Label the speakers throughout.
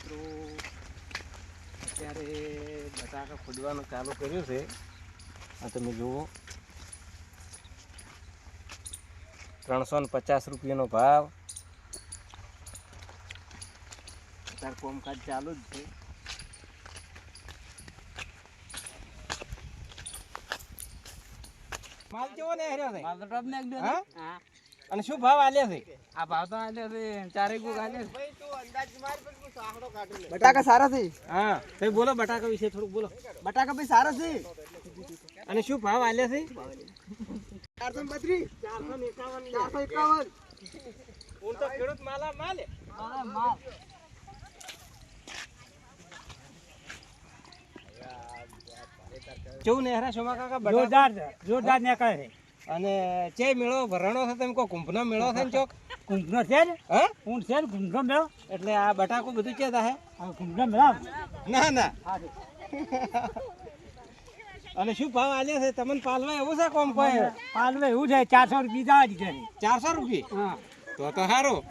Speaker 1: મિત્રો અત્યારે બટાકા ખોદવાનું ચાલુ કર્યું છે. આ તમે જુઓ 350 રૂપિયાનો ભાવ. અત્યારે કોમકાજ ચાલુ જ છે. માલ કેવો ને હેર્યો છે?
Speaker 2: માલ તો ટોપ નાખ દે.
Speaker 1: હા, અને શું ભાવ આલ્યા છે?
Speaker 2: આ ભાવ તો આલે છે 4 ગુગ આલે.
Speaker 1: ભાઈ તું અંદાજ માર પર તું સાંકડો કાઢી લે.
Speaker 3: બટાકા સારા છે.
Speaker 1: હા, તમે બોલો બટાકા વિશે થોડું બોલો.
Speaker 3: બટાકા ભાઈ સારા છે.
Speaker 1: અને શું ભાવ આલ્યા છે?
Speaker 3: 432,
Speaker 1: 451.
Speaker 3: 451.
Speaker 1: હું તો ખેડૂત માલા માલે.
Speaker 2: અરે માલ
Speaker 1: કેવું નેહરા સોમા કાકા બટાકા?
Speaker 2: જોરદાર નીકળે છે.
Speaker 1: અને ચે મેળો ભરણો છે તમે કો કુંભનો મેળો છે ને ચોક?
Speaker 2: કુંભનો છે ને
Speaker 1: હા,
Speaker 2: ઊંટ છે ને કુંભનો મેળો.
Speaker 1: એટલે આ બટાકું બધું ચે થાય?
Speaker 2: આ કુંભનો મેળો.
Speaker 1: ના ના.
Speaker 2: હા છે.
Speaker 1: અને શું ભાવ આલ્યા છે તમને પાલવા એવું છે કોમ કોઈ?
Speaker 2: પાલવે એવું છે 400 રૂપિયા દીધા છે.
Speaker 1: 400 રૂપિયા?
Speaker 2: હા
Speaker 1: તો સારું.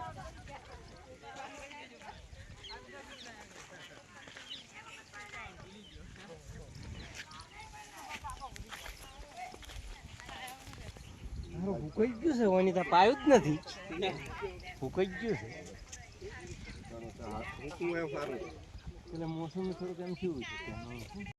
Speaker 1: ભૂકાઈ ગયું છે ઓની તો પાયું જ નથી. ભૂકાઈ ગયું છે એટલે મોસમ થોડુંક એમ થયું છે.